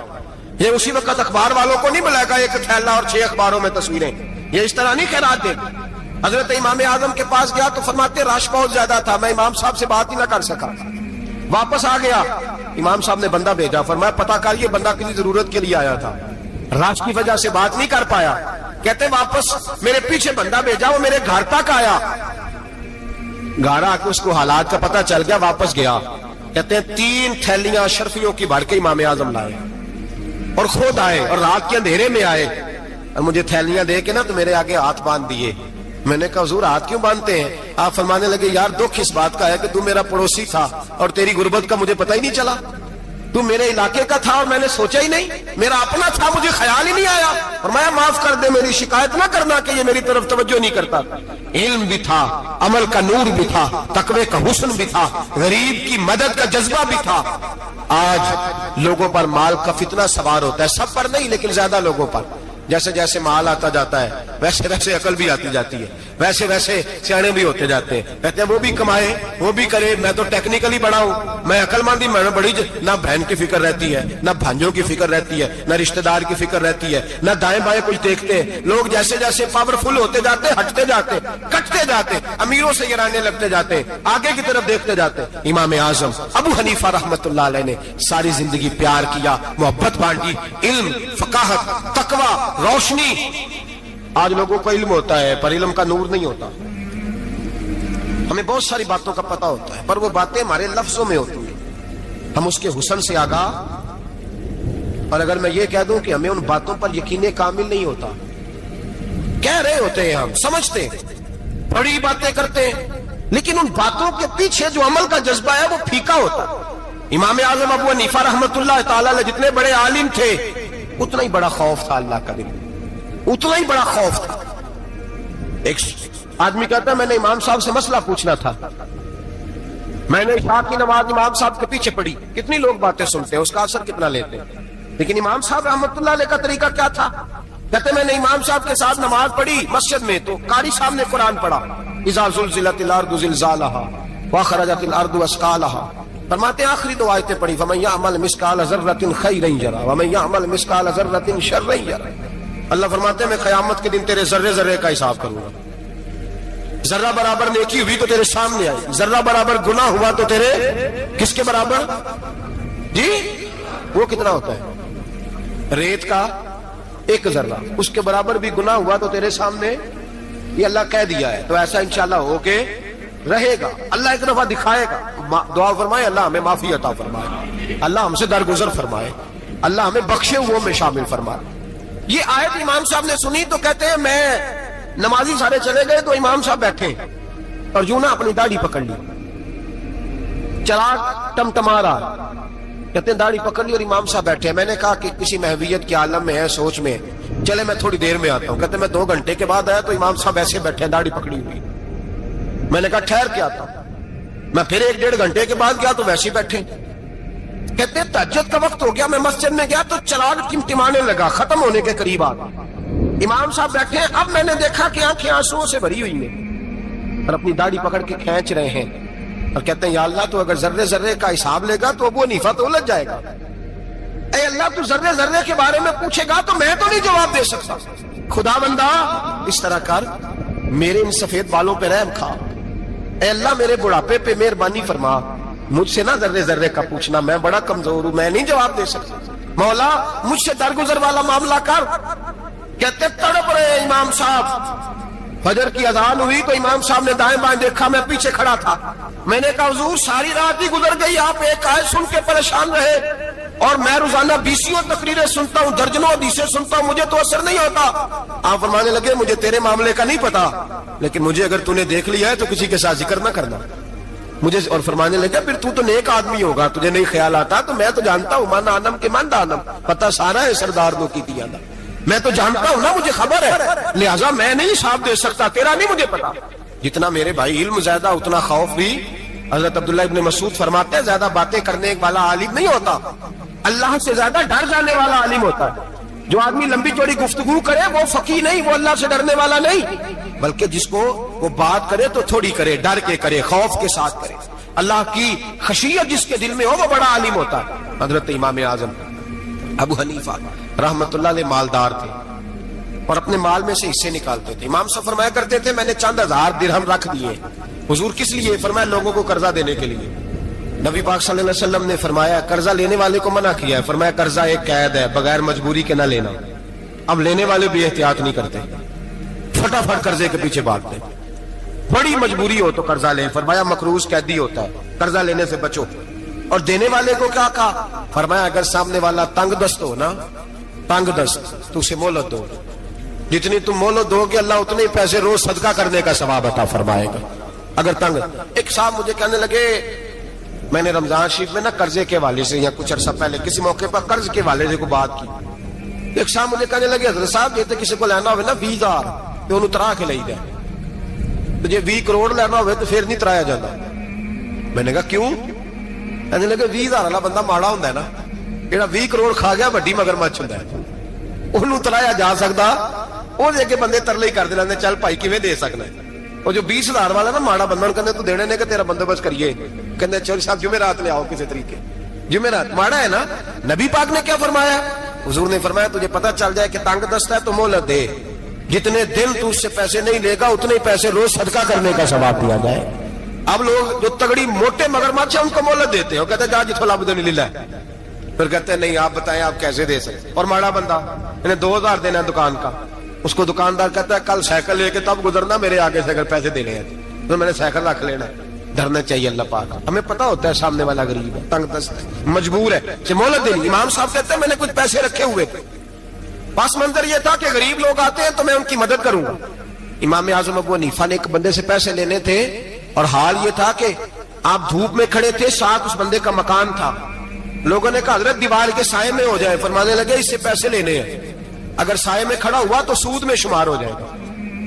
یہ اسی وقت اخبار والوں کو نہیں بلائے گا ایک تھیلا اور 6 اخباروں میں تصویریں، یہ اس طرح نہیں خیرات دے گا۔ حضرت امام اعظم کے پاس گیا تو فرماتے رش بہت زیادہ تھا، میں امام صاحب سے بات ہی نہ کر سکا، واپس آ گیا۔ امام صاحب نے بندہ بھیجا، فرمایا پتہ کر یہ بندہ کسی ضرورت کے لیے آیا تھا، رش کی وجہ سے بات نہیں کر پایا۔ کہتے واپس میرے پیچھے بندہ بھیجا، وہ میرے گھر تک آیا، گھر آ کے اس کو حالات کا پتہ چل گیا، واپس گیا۔ کہتے ہیں 3 تھیلیاں اشرفیوں کی بھر کے امام اعظم لائے اور خود آئے اور رات کے اندھیرے میں آئے اور مجھے تھیلیاں دے کے نا تو میرے آگے ہاتھ باندھ دیے۔ میں نے کہا حضور ہاتھ کیوں باندھتے ہیں؟ آپ فرمانے لگے یار دکھ اس بات کا ہے کہ تو میرا پڑوسی تھا اور تیری غربت کا مجھے پتہ ہی نہیں چلا، تو میرے علاقے کا تھا اور میں نے سوچا ہی نہیں، میرا اپنا تھا مجھے خیال ہی نہیں آیا۔ فرمایا معاف کر دے، میری شکایت نہ کرنا کہ یہ میری طرف توجہ نہیں کرتا۔ علم بھی تھا، عمل کا نور بھی تھا، تقوی کا حسن بھی تھا، غریب کی مدد کا جذبہ بھی تھا۔ آج لوگوں پر مال کا فتنہ سوار ہوتا ہے، سب پر نہیں لیکن زیادہ لوگوں پر۔ جیسے جیسے مال آتا جاتا ہے ویسے ویسے عقل بھی آتی جاتی ہے، ویسے ویسے سیانے بھی ہوتے جاتے ہیں۔ کہتے ہیں وہ بھی کمائے وہ بھی کرے، میں تو ٹیکنیکلی بڑا ہوں، میں عقل مندی میں بڑی، نہ بہن کی فکر رہتی ہے، نہ بھانجوں کی فکر رہتی ہے، نہ رشتہ دار کی فکر رہتی ہے، نہ دائیں بائیں کچھ دیکھتے ہیں۔ لوگ جیسے جیسے پاورفل ہوتے جاتے ہٹتے جاتے، کٹتے جاتے، امیروں سے گرانے لگتے جاتے، آگے کی طرف دیکھتے جاتے۔ امام اعظم ابو حنیفہ رحمت اللہ علیہ نے ساری زندگی پیار کیا، محبت بانٹی، علم، فقاہت، تقوی، روشنی۔ آج لوگوں کو علم ہوتا ہے پر علم کا نور نہیں ہوتا، ہمیں بہت ساری باتوں کا پتہ ہوتا ہے پر وہ باتیں ہمارے لفظوں میں ہوتی ہیں، ہم اس کے حسن سے آگاہ۔ اور اگر میں یہ کہہ دوں کہ ہمیں ان باتوں پر یقین کامل نہیں ہوتا، کہہ رہے ہوتے ہیں، ہم سمجھتے ہیں، بڑی باتیں کرتے ہیں، لیکن ان باتوں کے پیچھے جو عمل کا جذبہ ہے وہ پھیکا ہوتا ہے۔ امام اعظم ابو حنیفہ رحمت اللہ تعالی علیہ جتنے بڑے عالم تھے اتنا ہی بڑا خوف تھا اللہ کا، اتنا ہی بڑا خوف تھا۔ ایک آدمی کہتا ہے میں نے امام صاحب سے مسئلہ پوچھنا تھا، میں نے عشاء کی نماز امام صاحب کے پیچھے پڑھی، کتنی لوگ باتیں سنتے ہیں، اس کا اثر کتنا لیتے ہیں، لیکن امام صاحب رحمت اللہ علیہ کا طریقہ کیا تھا؟ کہتے میں نے امام صاحب کے ساتھ نماز پڑھی مسجد میں تو قاری صاحب نے قرآن پڑھا، اذا زلزلت الارض زلزالها واخرجت الارض اثقالها، فرماتے ہیں آخری 2 آیتیں پڑھی، فمن یعمل مثقال ذرۃ خیرا یرہ ومن یعمل مثقال ذرۃ شرا یرہ۔ اللہ فرماتے ہیں میں قیامت کے دن تیرے ذرے ذرے کا حساب کروں گا، ذرہ برابر نیکی ہوئی تو تیرے سامنے آئی، ذرہ برابر گناہ ہوا تو تیرے کس کے برابر؟ جی وہ کتنا ہوتا ہے؟ ریت کا ایک ذرہ، اس کے برابر بھی گناہ ہوا تو تیرے سامنے، یہ اللہ کہہ دیا ہے، تو ایسا انشاءاللہ ہو کے رہے گا۔ اللہ ایک دفعہ دکھائے گا، دعا فرمائے اللہ ہمیں معافی عطا فرمائے، اللہ ہم سے درگزر فرمائے، اللہ ہمیں بخشے ہوئے میں شامل فرمائے۔ یہ آیت امام صاحب نے سنی تو کہتے ہیں میں نمازی سارے چلے گئے تو امام صاحب بیٹھے اور یوں نہ اپنی داڑھی پکڑ لی، چراغ ٹمٹما رہا، کہتے ہیں داڑھی پکڑ لی اور امام صاحب بیٹھے۔ میں نے کہا کہ کسی محویت کے عالم میں ہے، سوچ میں، چلے میں تھوڑی دیر میں آتا ہوں۔ کہتے ہیں میں 2 گھنٹے کے بعد آیا تو امام صاحب ایسے بیٹھے ہیں داڑھی پکڑی ہوئی۔ میں نے کہا ٹھہر کے آتا ہوں۔ میں پھر 1-1.5 گھنٹے کے بعد گیا تو ویسے ہی بیٹھے۔ کہتے ہیں تہجد کا وقت ہو گیا، میں مسجد میں گیا تو چراغ ٹمٹمانے لگا، ختم ہونے کے قریب آ گیا، امام صاحب بیٹھے ہیں۔ اب میں نے دیکھا کہ آنکھیں آنسوؤں سے بھری ہوئی ہیں اور اپنی داڑھی پکڑ کے کھینچ رہے ہیں اور کہتے ہیں یا اللہ تو اگر ذرے ذرے کا حساب لے گا تو ابو حنیفہ تو الجھ جائے گا، اے اللہ تو ذرے ذرے کے بارے میں پوچھے گا تو میں تو نہیں جواب دے سکتا، خدا بندہ اس طرح کر، میرے ان سفید بالوں پہ رحم کھا، اے اللہ میرے بڑھاپے پہ مہربانی فرما، مجھ سے نہ ذرے ذرے کا پوچھنا، میں بڑا کمزور ہوں، میں نہیں جواب دے سکتا، مولا مجھ سے درگزر والا معاملہ کر۔ کہتے تڑپ رہے امام صاحب۔ فجر کی اذان ہوئی تو امام صاحب نے دائیں بائیں دیکھا، میں پیچھے کھڑا تھا۔ میں نے کہا حضور ساری رات ہی گزر گئی، آپ ایک آیت سن کے پریشان رہے اور میں روزانہ 20 تقریریں سنتا ہوں، درجنوں حدیثیں سنتا ہوں، مجھے تو اثر نہیں ہوتا۔ آپ فرمانے لگے مجھے تیرے معاملے کا نہیں پتا، لیکن مجھے اگر تو نے دیکھ لیا ہے تو کسی کے ساتھ ذکر نہ کرنا مجھے۔ اور فرمانے لگے پھر تو نیک آدمی ہوگا، تجھے نہیں خیال آتا، تو میں تو جانتا ہوں من آنم کے من دانم، پتہ سارا ہے سردار دو کی تیانا، میں تو جانتا ہوں نا، مجھے خبر ہے، لہٰذا میں نہیں حساب دے سکتا، تیرا نہیں مجھے پتا۔ جتنا میرے بھائی علم زیادہ اتنا خوف بھی۔ حضرت عبداللہ ابن مسعود فرماتے ہیں زیادہ باتیں کرنے والا عالم نہیں ہوتا، اللہ سے زیادہ ڈر جانے والا عالم ہوتا ہے۔ جو آدمی لمبی چوڑی گفتگو کرے وہ فقیہ نہیں، وہ اللہ سے ڈرنے والا نہیں، بلکہ جس کو وہ بات کرے تو تھوڑی کرے، ڈر کے کرے، خوف کے ساتھ کرے، اللہ کی خشیت جس کے دل میں ہو وہ بڑا عالم ہوتا ہے۔ حضرت امام اعظم ابو حنیفہ رحمت اللہ علیہ مالدار تھے اور اپنے مال میں سے حصے نکالتے تھے۔ امام صاحب فرمایا کرتے تھے میں نے چند ہزار درہم رکھ دیے۔ حضور کس لیے؟ فرمایا لوگوں کو قرضہ دینے کے لیے۔ نبی پاک صلی اللہ علیہ وسلم نے فرمایا قرضہ لینے والے کو منع کیا ہے، فرمایا قرضہ ایک قید ہے، بغیر مجبوری کے نہ لینا۔ اب لینے والے بھی احتیاط نہیں کرتے، فٹافٹ قرضے کے پیچھے بھاگتے، بڑی مجبوری ہو تو قرضہ لیں، فرمایا مقروض قیدی ہوتا ہے، قرضہ لینے سے بچو۔ اور دینے والے کو کیا کہا؟ فرمایا اگر سامنے والا تنگ دست ہو نا، تنگ دست، تو اسے مہلت دو، جتنی تم مہلت دو گے اللہ اتنے پیسے روز صدقہ کرنے کا ثواب عطا فرمائے گا۔ اگر تنگ۔ ایک صاحب مجھے کہنے لگے میں نے رمضان شریف میں نا قرضے کے حوالے سے یا کچھ عرصہ پہلے کسی موقع پر قرض کے حوالے سے کو بات کی، ایک صاحب مجھے کہنے لگے حضرت صاحب جیسے کسی کو لینا ہوئے نا 20,000 تو انہوں ترا کے لئی دے، تو جی 20 کروڑ لینا ہوئے تو پھر نہیں ترایا جاتا۔ میں نے کہا کیوں؟ کہنے لگے 20,000 والا بندہ ماڑا ہوتا ہے نا، جہاں 20 کروڑ کھا گیا وڈی مگرمچھ ہوتا ہے، انہوں ترایا جا سکتا، وہ دے کے بندے ترلے ہی کر دے چل بھائی کیویں دے سکنا ہے۔ وہ جو 20,000 والا نا ماڑا بندہ کہنے تو دینے نے کہ تیرا بندوبست کریے، کہنے چل صاحب جمعرات لے آؤ کسی طریقے، جمعرات ماڑا ہے نا۔ نبی پاک نے کیا فرمایا؟ حضور نے فرمایا تجھے پتہ چل جائے کہ تنگ دست ہے تو مہلت دے، جتنے دن تو اس سے پیسے نہیں لے گا اتنے پیسے روز صدقہ کرنے کا ثواب دیا جائے۔ اب لوگ جو تگڑی موٹے مگرمچھ ہیں ان کو مہلت دیتے ہیں، وہ کہتے ہیں جا جتھو لب دے نہیں لے، پھر کہتے ہیں نہیں آپ بتائیں آپ کیسے دے سکتے۔ اور ماڑا بندہ انہیں 2,000 دینا ہے دکان کا، اس کو دکاندار کہتا ہے کل سائیکل لے کے تب گزرنا میرے آگے سے اگر پیسے دینے ہیں تو میں نے سائیکل رکھ لینا۔ ڈرنا چاہیے اللہ پاک، ہمیں پتا ہوتا ہے سامنے والا غریب ہے، تنگ دست ہے، مجبور ہے، اسے مہلت دینی۔ امام صاحب کہتے ہیں میں نے کچھ پیسے رکھے ہوئے تھے، پس منظر یہ تھا کہ غریب لوگ آتے ہیں تو میں ان کی مدد کروں گا۔ امام اعظم ابو حنیفہ نے ایک بندے سے پیسے لینے تھے اور حال یہ تھا کہ آپ دھوپ میں کھڑے تھے، ساتھ اس بندے کا مکان تھا، لوگوں نے کہا حضرت دیوار کے سائے میں ہو جائے، فرمانے لگے اس سے پیسے لینے ہیں، اگر سائے میں کھڑا ہوا تو سود میں شمار ہو جائے گا،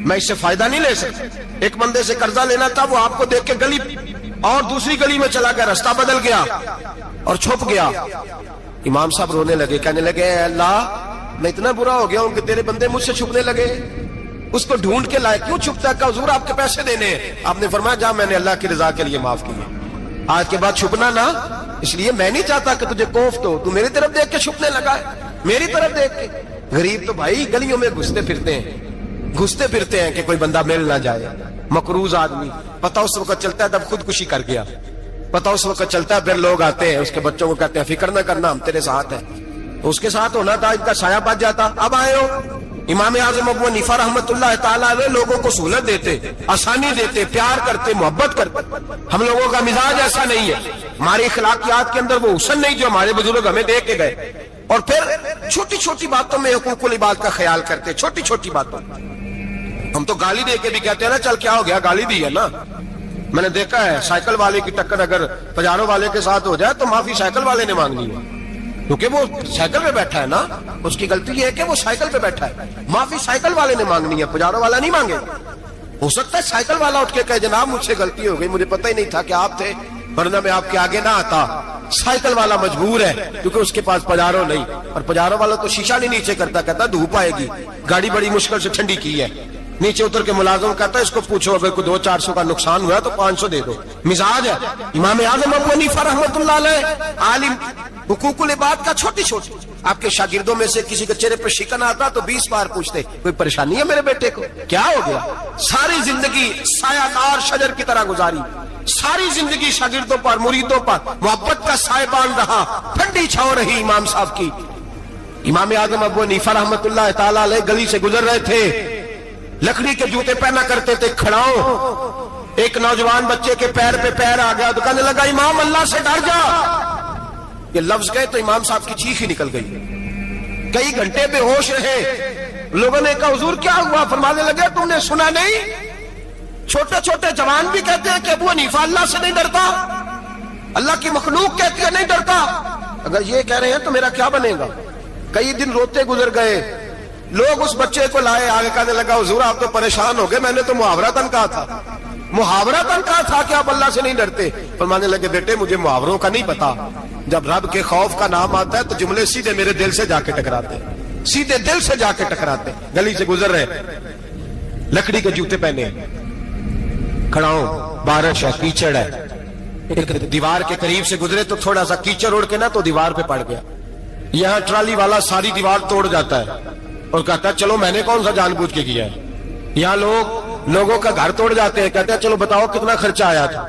میں اس سے فائدہ نہیں لے سکتا۔ ایک بندے سے قرضہ لینا تھا، وہ آپ کو دیکھ کے گلی اور دوسری گلی میں چلا گیا، رستہ بدل گیا اور چھپ گیا۔ امام صاحب رونے لگے، کہنے لگے اے اللہ میں اتنا برا ہو گیا ہوں کہ تیرے بندے مجھ سے چھپنے لگے، اس کو ڈھونڈ کے لائے، کیوں چھپتا ہے؟ کہ حضور آپ کے پیسے دینے ہیں۔ آپ نے فرمایا جا میں نے اللہ کی رضا کے لیے معاف کیے، آج کے بعد چھپنا نہ، اس لیے میں نہیں چاہتا کہ تجھے کوفت ہو، تو میری طرف دیکھ کے چھپنے لگا ہے، میری طرف دیکھ کے۔ غریب تو بھائی گلیوں میں گھستے پھرتے ہیں کہ کوئی بندہ مل نہ جائے، مقروض آدمی، پتہ اس وقت چلتا ہے جب خودکشی کر گیا، پتہ اس وقت چلتا ہے، پھر لوگ آتے ہیں اس کے بچوں کو کہتے ہیں فکر نہ کرنا ہم تیرے ساتھ ہیں، تو اس کے ساتھ ہونا تھا، ان کا سایہ بچ جاتا۔ اب آئے ہو امام اعظم ابو حنیفہ رحمۃ اللہ تعالیٰ علیہ لوگوں کو سہولت دیتے، آسانی دیتے، پیار کرتے، محبت کرتے۔ ہم لوگوں کا مزاج ایسا نہیں ہے، ہماری اخلاقیات کے اندر وہ حسن نہیں جو ہمارے بزرگ ہمیں دے کے گئے، اور پھر چھوٹی چھوٹی باتوں میں حقوق العباد کا خیال کرتے، چھوٹی چھوٹی باتوں۔ ہم تو گالی دے کے بھی کہتے ہیں نا چل کیا ہو گیا، گالی دی ہے نا۔ میں نے دیکھا ہے سائیکل والے کی ٹکر اگر پجارو والے کے ساتھ ہو جائے تو معافی سائیکل والے نے مانگنی ہے، کیونکہ وہ سائیکل پہ بیٹھا ہے نا، اس کی غلطی یہ ہے کہ وہ سائیکل پہ بیٹھا ہے، معافی سائیکل والے نے مانگنی ہے، پجارو والا نہیں مانگے۔ ہو سکتا ہے سائیکل والا اٹھ کے کہے جناب مجھ سے غلطی ہو گئی، مجھے پتہ ہی نہیں تھا کہ آپ تھے، ورنہ میں آپ کے آگے نہ آتا۔ سائیکل والا مجبور ہے کیونکہ اس کے پاس پجارو نہیں، اور پجارو والا تو شیشہ نہیں نیچے کرتا، کہتا دھوپ آئے گی، گاڑی بڑی مشکل سے ٹھنڈی کی ہے، نیچے اتر کے ملازم کہتا ہے اس کو پوچھو اگر کوئی 200-400 کا نقصان ہوا تو 500 دے دو۔ مزاج ہے امام اعظم ابو حنیفہ رحمۃ اللہ علیہ، عالم، حقوق العباد کا چھوٹی چھوٹی۔ آپ کے شاگردوں میں سے کسی کے چہرے پر شکن آتا تو 20 بار پوچھتے کوئی پریشانی ہے میرے بیٹے کو، کیا ہو گیا؟ ساری زندگی سایہ دار شجر کی طرح گزاری، ساری زندگی شاگردوں پر، مریدوں پر محبت کا سائبان رہا، ٹھنڈی چھاؤں رہی امام صاحب کی۔ امام اعظم ابو حنیفہ رحمۃ اللہ تعالی علیہ گلی سے گزر رہے تھے، لکڑی کے جوتے پہنا کرتے تھے، کھڑاؤں۔ ایک نوجوان بچے کے پیر پہ پیر آ گیا تو کہنے لگا امام اللہ سے ڈر جا۔ یہ لفظ گئے تو امام صاحب کی چیخ ہی نکل گئی، کئی گھنٹے بے ہوش رہے۔ لوگوں نے کہا حضور کیا ہوا؟ فرمانے لگے تم نے سنا نہیں، چھوٹے چھوٹے جوان بھی کہتے ہیں کہ ابو حنیفہ اللہ سے نہیں ڈرتا، اللہ کی مخلوق کہتی ہے نہیں ڈرتا۔ اگر یہ کہہ رہے ہیں تو میرا کیا بنے گا؟ کئی دن روتے گزر گئے، لوگ اس بچے کو لائے، آگے کہنے لگا حضور آپ تو پریشان ہو گئے، میں نے تو محاورتاً کہا تھا، محاورتاً کہا تھا کہ آپ اللہ سے نہیں ڈرتے۔ فرمانے لگے بیٹے مجھے محاوروں کا نہیں پتا، جب رب کے خوف کا نام آتا ہے تو جملے سیدھے میرے دل سے جا کے ٹکراتے، سیدھے دل سے جا کے ٹکراتے۔ گلی سے گزر رہے، لکڑی کے جوتے پہنے، کھڑاؤں، بارش ہے، کیچڑ ہے، ایک دیوار کے قریب سے گزرے تو تھوڑا سا کیچڑ اڑ کے نا تو دیوار پہ پڑ گیا۔ یہاں ٹرالی والا ساری دیوار توڑ جاتا ہے اور کہتا ہے چلو میں نے کون سا جان بوجھ کے کیا ہے۔ یہاں لوگوں کا گھر توڑ جاتے ہیں، کہتے ہیں چلو بتاؤ کتنا خرچہ آیا تھا۔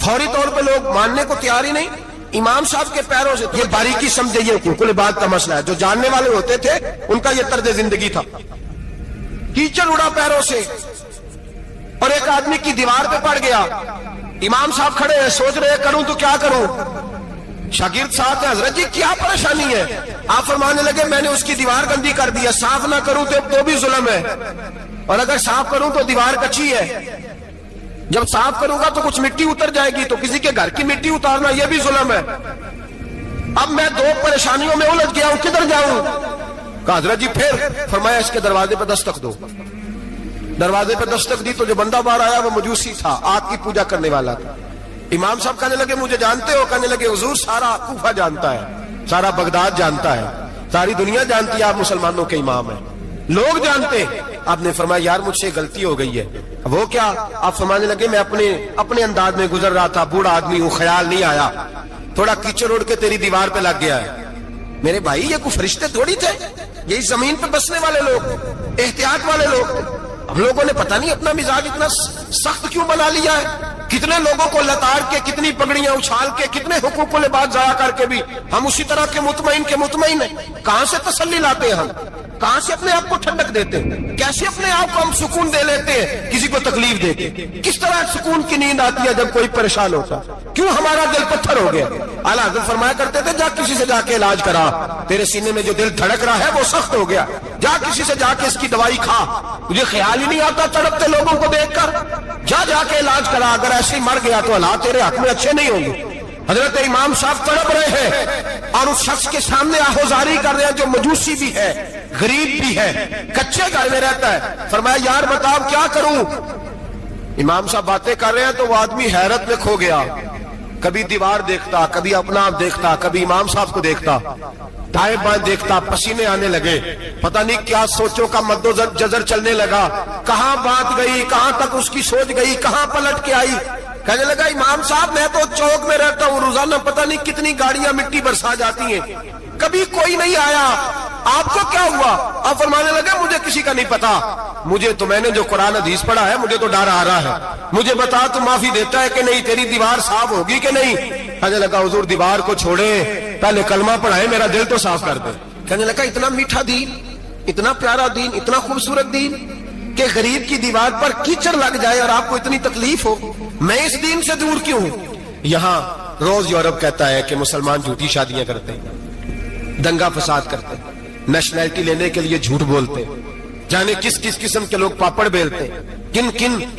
فوری طور پہ لوگ ماننے کو تیار ہی نہیں۔ امام صاحب کے پیروں سے یہ باریکی سمجھے، یہ حقوق العباد کا مسئلہ ہے، جو جاننے والے ہوتے تھے ان کا یہ طرز زندگی تھا۔ کیچڑ اڑا پیروں سے اور ایک آدمی کی دیوار پہ پڑ گیا۔ امام صاحب کھڑے ہیں، سوچ رہے کروں تو کیا کروں۔ شاگرد صاحب ہیں حضرت جی کیا پریشانی ہے؟ آپ فرمانے لگے میں نے اس کی دیوار گندی کر دی ہے، صاف نہ کروں تو بھی ظلم ہے، اور اگر صاف کروں تو دیوار کچی ہے، جب صاف کروں گا تو کچھ مٹی اتر جائے گی، تو کسی کے گھر کی مٹی اتارنا یہ بھی ظلم ہے۔ اب میں دو پریشانیوں میں الجھ گیا ہوں، کدھر جاؤں؟ کہا حضرت جی پھر؟ فرمایا اس کے دروازے پہ دستک دو۔ دروازے پہ دستک دی تو جو بندہ باہر آیا وہ مجوسی تھا، آگ کی پوجا کرنے والا تھا۔ امام صاحب کہنے لگے مجھے جانتے ہو؟ کہنے لگے حضور سارا کوفہ جانتا ہے، سارا بغداد جانتا ہے، ساری دنیا جانتی ہے آپ مسلمانوں کے امام ہیں، لوگ جانتے۔ آپ نے فرمایا یار مجھ سے غلطی ہو گئی ہے۔ وہ کیا؟ آپ فرمانے لگے میں اپنے انداز میں گزر رہا تھا، بوڑھا آدمی ہوں، خیال نہیں آیا، تھوڑا کیچڑ اڑ کے تیری دیوار پہ لگ گیا ہے۔ میرے بھائی یہ کوئی فرشتے تھوڑی تھے، یہی زمین پہ بسنے والے لوگ، احتیاط والے لوگ تھے۔ ہم لوگوں نے پتہ نہیں اپنا مزاج اتنا سخت کیوں بنا لیا ہے، کتنے لوگوں کو لتاڑ کے، کتنی پگڑیاں اچھال کے، کتنے حقوق العباد ضائع کر کے بھی ہم اسی طرح کے مطمئن ہیں۔ کہاں سے تسلی لاتے ہیں ہم؟ کہاں سے اپنے آپ کو ٹھنڈک دیتے ہیں؟ کیسے اپنے آپ کو ہم سکون دے لیتے ہیں کسی کو تکلیف دے کے؟ کس طرح سکون کی نیند آتی ہے جب کوئی پریشان ہوتا؟ کیوں ہمارا دل پتھر ہو گیا؟ اعلیٰ حضرت فرمایا کرتے تھے جا کسی سے جا کے علاج کرا، تیرے سینے میں جو دل دھڑک رہا ہے وہ سخت ہو گیا، جا کسی سے جا کے اس کی دوائی کھا، مجھے خیال ہی نہیں آتا تڑپتے لوگوں کو دیکھ کر، جا کے علاج کرا، اگر ایسے ہی مر گیا تو حالات تیرے حق میں اچھے نہیں ہوں گے۔ حضرت امام صاحب تڑپ رہے ہیں اور اس شخص کے سامنے آہوزاری کر رہے ہیں جو مجوسی بھی ہے، غریب بھی ہے، کچے گھر میں رہتا ہے۔ فرمایا یار بتاؤ کیا کروں؟ امام صاحب باتیں کر رہے ہیں تو وہ آدمی حیرت میں کھو گیا، کبھی دیوار دیکھتا، کبھی اپنا آپ دیکھتا، کبھی امام صاحب کو دیکھتا، دائیں بائیں دیکھتا، پسینے آنے لگے، پتہ نہیں کیا سوچوں کا مد و جزر چلنے لگا، کہاں بات گئی، کہاں تک اس کی سوچ گئی، کہاں پلٹ کے آئی۔ کہنے لگا امام صاحب میں تو چوک میں رہتا ہوں، روزانہ پتہ نہیں کتنی گاڑیاں مٹی برسا جاتی ہیں، کبھی کوئی نہیں آیا، آپ کو کیا ہوا؟ آپ فرمانے لگے مجھے کسی کا نہیں پتا، مجھے تو میں نے جو قرآن حدیث پڑھا ہے مجھے تو ڈر آ رہا ہے، مجھے بتا تو معافی دیتا ہے کہ نہیں، تیری دیوار صاف ہوگی کہ نہیں؟ کہنے لگا حضور دیوار کو چھوڑیں، پہلے کلمہ پڑھائیں، میرا دل تو صاف کر دے۔ کہنے لگا اتنا میٹھا دین، اتنا پیارا دین، اتنا خوبصورت دین کہ غریب کی دیوار پر کیچڑ لگ جائے اور آپ کو اتنی تکلیف ہو، میں اس دین سے دور کیوں ہوں؟ یہاں روز یورپ کہتا ہے کہ مسلمان جھوٹی شادیاں کرتے ہیں، دنگا فساد کرتے ہیں، نیشنلٹی لینے کے لیے جھوٹ بولتے ہیں، جانے کس کس قسم کے لوگ پاپڑ بیلتے ہیں،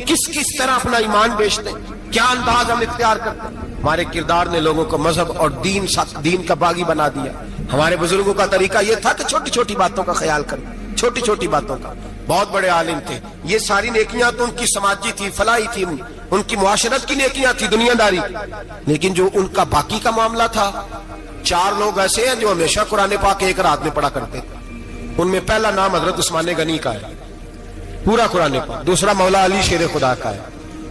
کس کس طرح اپنا ایمان بیچتے ہیں، کیا انداز ہم اختیار کرتے ہیں۔ ہمارے کردار نے لوگوں کو مذہب اور دین کا باغی بنا دیا۔ ہمارے بزرگوں کا طریقہ یہ تھا کہ چھوٹی چھوٹی باتوں کا خیال کریں، چھوٹی چھوٹی باتوں کا۔ بہت بڑے عالم تھے، یہ ساری نیکیاں تو ان کی سماجی تھی، فلاحی تھی، ان کی معاشرت کی نیکیاں تھی، دنیا داری، لیکن جو ان کا باقی کا معاملہ تھا، 4 لوگ ایسے ہیں جو ہمیشہ قرآن پاک ایک رات میں پڑھا کرتے تھے۔ ان میں پہلا نام حضرت عثمان غنی کا ہے، پورا قرآن پاک، دوسرا مولا علی شیر خدا کا ہے،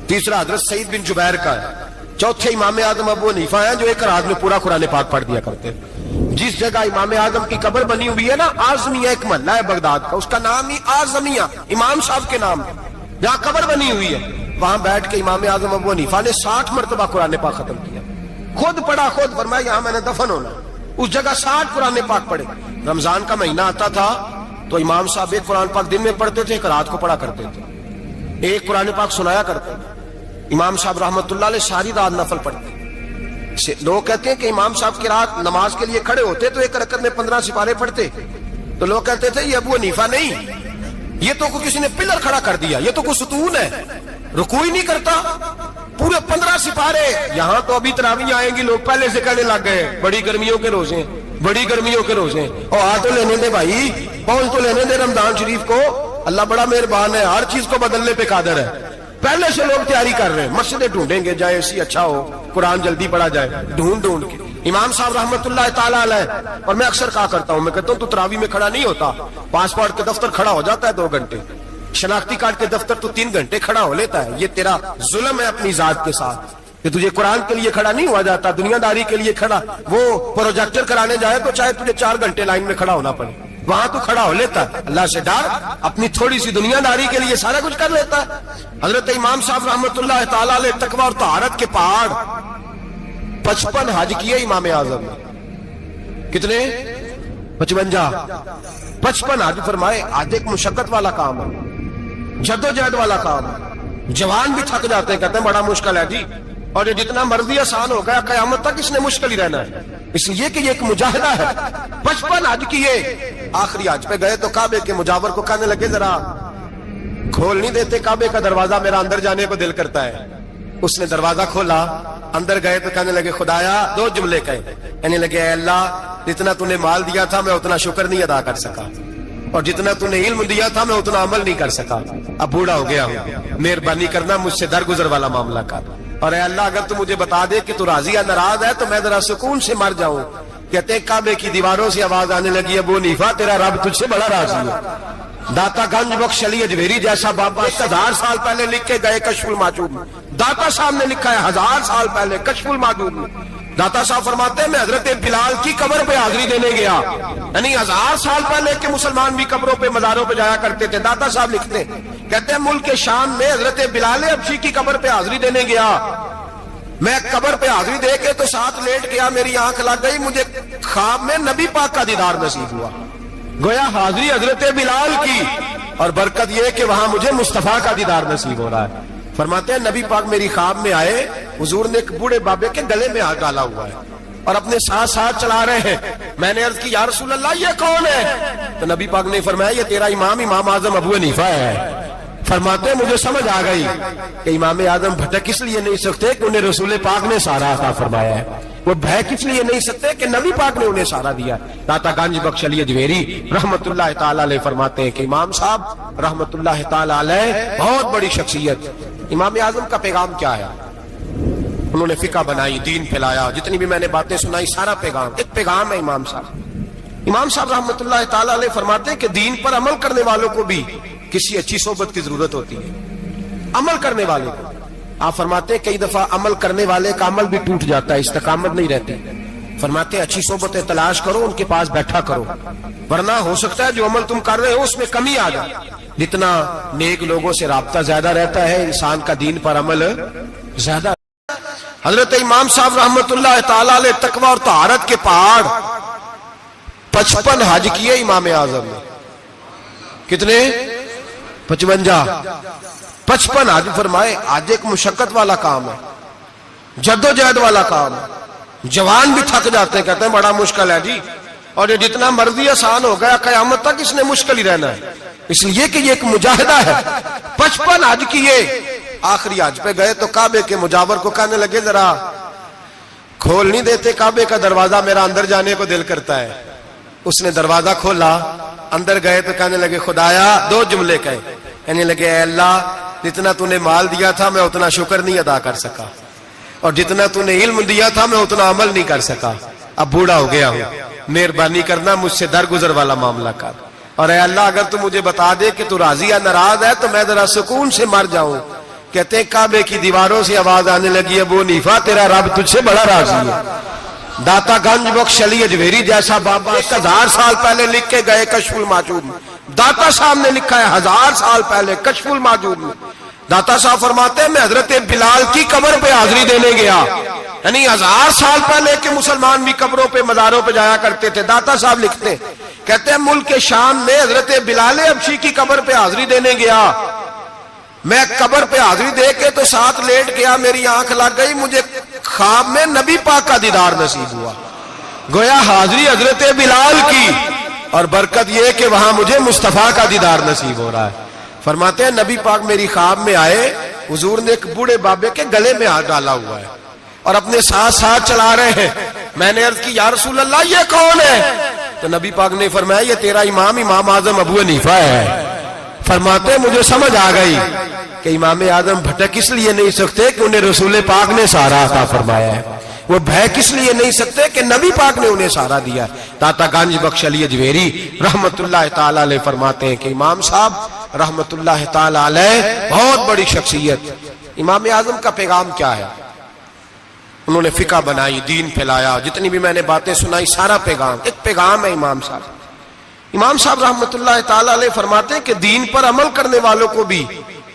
تیسرا حضرت سعید بن جبیر کا ہے، چوتھے امام اعظم ابو حنیفہ ہیں جو ایک رات میں پورا قرآن پاک پڑھ دیا کرتے تھے۔ جس جگہ امام اعظم کی قبر بنی ہوئی ہے نا، اعظمیہ، ایک محلہ ہے بغداد کا، اس کا نام ہی اعظمیہ، امام صاحب کے نام ہے، جہاں قبر بنی ہوئی ہے، وہاں بیٹھ کے امام اعظم ابو حنیفہ نے 60 مرتبہ قرآن پاک ختم کیا، خود پڑھا، خود فرمایا یہاں میں نے دفن ہونا، اس جگہ 60 قرآن پاک پڑھے۔ رمضان کا مہینہ آتا تھا تو امام صاحب ایک قرآن پاک دن میں پڑھتے تھے، ایک رات کو پڑھا کرتے تھے، ایک قرآن پاک سنایا کرتے تھے۔ امام صاحب رحمت اللہ علیہ ساری رات نفل پڑھتے۔ لوگ کہتے ہیں کہ امام صاحب کی رات نماز کے لیے کھڑے ہوتے تو ایک رکعت میں 15 سپارے پڑھتے، تو لوگ کہتے تھے یہ ابو حنیفہ نہیں، یہ تو کسی نے پلر کھڑا کر دیا، یہ تو کوئی ستون ہے، رکوع ہی نہیں کرتا، پورے 15 سپارے۔ یہاں تو ابھی تراویح آئیں گی، لوگ پہلے سے کہنے لگ گئے بڑی گرمیوں کے روزے، بڑی گرمیوں کے روزے، اور آ تو لینے دے بھائی، پہنچ تو لینے دے رمضان شریف کو، اللہ بڑا مہربان ہے، ہر چیز کو بدلنے پہ قادر ہے۔ پہلے سے لوگ تیاری کر رہے ہیں، مسجدیں ڈھونڈیں گے جائے ایسی اچھا ہو، قرآن جلدی پڑھا جائے، ڈھونڈ کے۔ امام صاحب رحمت اللہ تعالیٰ علیہ، اور میں اکثر کہا کرتا ہوں، میں کہتا ہوں تو تراویح میں کھڑا نہیں ہوتا، پاسپورٹ کے دفتر کھڑا ہو جاتا ہے 2 گھنٹے، شناختی کارڈ کے دفتر تو 3 گھنٹے کھڑا ہو لیتا ہے۔ یہ تیرا ظلم ہے اپنی ذات کے ساتھ کہ تجھے قرآن کے لیے کھڑا نہیں ہوا جاتا، دنیا داری کے لیے کھڑا، وہ پروجیکٹر کرانے جائے تو چاہے تجھے 4 گھنٹے لائن میں کھڑا ہونا پڑے، وہاں تو کھڑا ہو لیتا ہے۔ اللہ سے ڈر، اپنی تھوڑی سی دنیا داری کے لیے سارا کچھ کر لیتا ہے۔ حضرت امام صاحب رحمت اللہ تعالیٰ علیہ تقویٰ اور طہارت کے پہاڑ 55 حج کیے امام اعظم نے، کتنے؟ 55 حج فرمائے۔ حج ایک مشقت والا کام ہے، جدوجہد والا کام ہے، جوان بھی تھک جاتے ہیں، کہتے ہیں بڑا مشکل ہے جی، اور یہ جتنا مرضی آسان ہو گیا قیامت تک اس نے مشکل ہی رہنا ہے، اس لیے کہ یہ ایک مجاہدہ ہے۔ 55 حج کیے، آخری حج پہ گئے تو کعبے کے مجاور کو کہنے لگے ذرا کھول نہیں دیتے کعبے کا دروازہ، میرا اندر جانے کو دل کرتا ہے۔ اس نے دروازہ کھولا، اندر گئے تو کہنے لگے خدایا، 2 جملے کہے، کہنے لگے اے اللہ، جتنا تو نے مال دیا تھا میں اتنا شکر نہیں ادا کر سکا، اور جتنا تو نے علم دیا تھا میں اتنا عمل نہیں کر سکا، اب بوڑھا ہو گیا ہوں، مہربانی کرنا مجھ سے درگزر والا معاملہ کر، اور اے اللہ اگر تو مجھے بتا دے کہ تو راضی یا ناراض ہے تو میں ذرا سکون سے مر جاؤں۔ کہتے ہیں کعبے کی دیواروں سے آواز آنے لگی، ابو حنیفہ تیرا رب تجھ سے بڑا راضی ہے۔ داتا گنج بخش علی اجمیری جیسا بابا 1000 سال پہلے لکھ کے گئے کشف المحجوب میں، داتا صاحب نے لکھا ہے 1000 سال پہلے کشف المحجوب میں۔ داتا صاحب فرماتے ہیں میں حضرت بلال کی قبر پہ حاضری دینے گیا، یعنی 1000 سال پہلے کے مسلمان بھی قبروں پہ مزاروں پہ جایا کرتے تھے۔ داتا صاحب لکھتے ہیں، کہتے ہیں ملک شام میں حضرت بلال حبشی کی قبر پہ حاضری دینے گیا، میں قبر پہ حاضری دے کے تو ساتھ لیٹ گیا، میری آنکھ لگ گئی، مجھے خواب میں نبی پاک کا دیدار نصیب ہوا، گویا حاضری حضرت بلال کی، اور برکت یہ کہ وہاں مجھے مصطفیٰ کا دیدار نصیب ہو رہا ہے۔ فرماتے ہیں نبی پاک میری خواب میں آئے، حضور نے ایک بوڑھے بابے کے گلے میں ہاتھ ڈالا ہوا ہے اور اپنے ساتھ چلا رہے ہیں۔ میں نے عرض کی یا رسول اللہ یہ کون ہے؟ تو نبی پاک نے فرمایا یہ تیرا امام اعظم ابو حنیفہ ہے۔ فرماتے ہیں مجھے سمجھ آ گئی کہ امام اعظم بھٹک اس لیے نہیں سکتے کہ انہیں رسول پاک نے سارا عطا فرمایا ہے، وہ بھٹک اس لیے نہیں سکتے کہ نبی پاک نے انہیں سارا دیا۔ داتا گنج بخش علی اجمیری رحمت اللہ تعالی علیہ فرماتے ہیں کہ امام صاحب رحمت اللہ تعالی علیہ بہت بڑی شخصیت۔ امام اعظم کا پیغام کیا ہے؟ انہوں نے فقہ بنائی، دین پھیلایا، جتنی بھی میں نے باتیں سنائی سارا پیغام ایک پیغام ہے امام صاحب۔ امام صاحب رحمت اللہ تعالی علیہ فرماتے ہیں کہ دین پر عمل کرنے والوں کو بھی کسی اچھی صحبت کی ضرورت ہوتی ہے، عمل کرنے والوں کو۔ آپ فرماتے ہیں کئی دفعہ عمل کرنے والے کا عمل بھی ٹوٹ جاتا ہے، استقامت نہیں رہتی۔ فرماتے ہیں اچھی صحبتیں تلاش کرو، ان کے پاس بیٹھا کرو، ورنہ ہو سکتا ہے جو عمل تم کر رہے ہو اس میں کمی آ جائے۔ جتنا نیک لوگوں سے رابطہ زیادہ رہتا ہے، انسان کا دین پر عمل زیادہ۔ حضرت امام صاحب رحمت اللہ تعالی علیہ تقوی اور طہارت کے پہاڑ 55 حج کیے امام اعظم نے۔ کتنے؟ 55 حج فرمائے۔ آج ایک مشقت والا کام ہے، جدوجہد والا کام ہے، جوان بھی تھک جاتے ہیں، کہتے ہیں بڑا مشکل ہے جی، اور یہ جتنا مرضی آسان ہو گیا قیامت تک اس نے مشکل ہی رہنا ہے، اس لیے کہ یہ ایک مجاہدہ ہے۔ 55 حج کیے، آخری حج پہ گئے تو کعبے کے مجاور کو کہنے لگے ذرا کھول نہیں دیتے کعبے کا دروازہ، میرا اندر جانے کو دل کرتا ہے۔ اس نے دروازہ کھولا، اندر گئے تو کہنے لگے خدایا، 2 جملے کہے، کہنے لگے اے اللہ جتنا تو نے مال دیا تھا میں اتنا شکر نہیں ادا کر سکا، اور جتنا تو نے علم دیا تھا میں اتنا عمل نہیں کر سکا، اب بوڑھا ہو گیا ہوں، مہربانی کرنا مجھ سے درگزر والا معاملہ کر، اور اے اللہ اگر تو مجھے بتا دے کہ تو راضی یا ناراض ہے تو میں ذرا سکون سے مر جاؤں۔ کہتے ہیں کعبے کی دیواروں سے آواز آنے لگی ابو حنیفہ تیرا رب تجھ سے بڑا راضی ہے۔ داتا گنج بخش علی اجویری جیسا بابا 1000 سال پہلے لکھ کے گئے کشف الماجود میں، داتا صاحب نے لکھا ہے 1000 سال پہلے کشف الماجود میں۔ داتا صاحب فرماتے ہیں میں حضرت بلال کی قبر پہ حاضری دینے گیا، یعنی 1000 سال پہلے کے مسلمان بھی قبروں پہ مزاروں پہ جایا کرتے تھے۔ داتا صاحب لکھتے ہیں، کہتے ہیں ملک شام میں حضرت بلال حبشی کی قبر پہ حاضری دینے گیا، میں قبر پہ حاضری دے کے تو ساتھ لیٹ گیا، میری آنکھ لگ گئی، مجھے خواب میں نبی پاک کا دیدار نصیب ہوا، گویا حاضری حضرت بلال کی، اور برکت یہ کہ وہاں مجھے مصطفیٰ کا دیدار نصیب ہو رہا ہے۔ فرماتے ہیں نبی پاک میری خواب میں آئے، حضور نے ایک بوڑھے بابے کے گلے میں ہاتھ ڈالا ہوا ہے اور اپنے ساتھ ساتھ چلا رہے ہیں۔ میں نے عرض کی یا رسول اللہ یہ کون ہے؟ تو نبی پاک نے فرمایا یہ تیرا امام اعظم ابو حنیفہ ہے۔ فرماتے ہیں مجھے سمجھ آ گئی کہ امام اعظم بھٹک اس لیے نہیں سکتے کہ انہیں رسول پاک نے سہارا عطا فرمایا ہے، وہ بہک اس لیے نہیں سکتے کہ نبی پاک نے انہیں سہارا دیا ہے۔ داتا گنج بخش علی اجویری رحمت اللہ تعالی علیہ فرماتے ہیں کہ امام صاحب رحمت اللہ تعالی علیہ بہت بڑی شخصیت۔ امام اعظم کا پیغام کیا ہے؟ انہوں نے فقہ بنائی، دین پھیلایا، جتنی بھی میں نے باتیں سنائی سارا پیغام، ایک پیغام ہے امام صاحب۔ امام صاحب رحمت اللہ تعالی علیہ فرماتے ہیں کہ دین پر عمل کرنے والوں کو بھی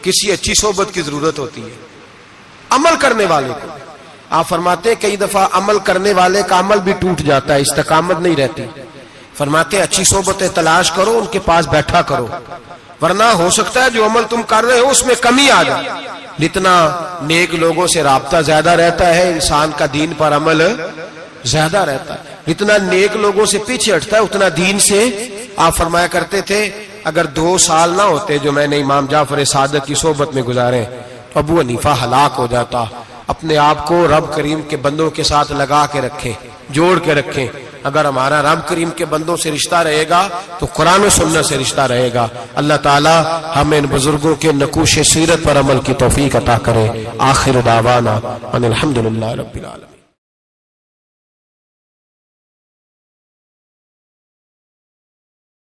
کسی اچھی صحبت کی ضرورت ہوتی ہے، عمل کرنے والے کو۔ آپ فرماتے ہیں کئی دفعہ عمل کرنے والے کا عمل بھی ٹوٹ جاتا ہے، استقامت نہیں رہتی۔ فرماتے ہیں اچھی صحبتیں تلاش کرو، ان کے پاس بیٹھا کرو، ورنہ ہو سکتا ہے جو عمل تم کر رہے ہو اس میں کمی آ جائے۔ جتنا نیک لوگوں سے رابطہ زیادہ رہتا ہے، انسان کا دین پر عمل زیادہ رہتا ہے۔ جتنا نیک لوگوں سے پیچھے ہٹتا ہے اتنا دین سے۔ آپ فرمایا کرتے تھے اگر 2 سال نہ ہوتے جو میں نے امام جعفر صادق کی صحبت میں گزارے تو ابو حنیفہ ہلاک ہو جاتا۔ اپنے آپ کو رب کریم کے بندوں کے ساتھ لگا کے رکھیں، جوڑ کے رکھیں۔ اگر ہمارا رب کریم کے بندوں سے رشتہ رہے گا تو قرآن و سنت سے رشتہ رہے گا۔ اللہ تعالی ہمیں ان بزرگوں کے نقوش سیرت پر عمل کی توفیق عطا کرے۔ آخر دعوانا ان الحمدللہ رب العالمین۔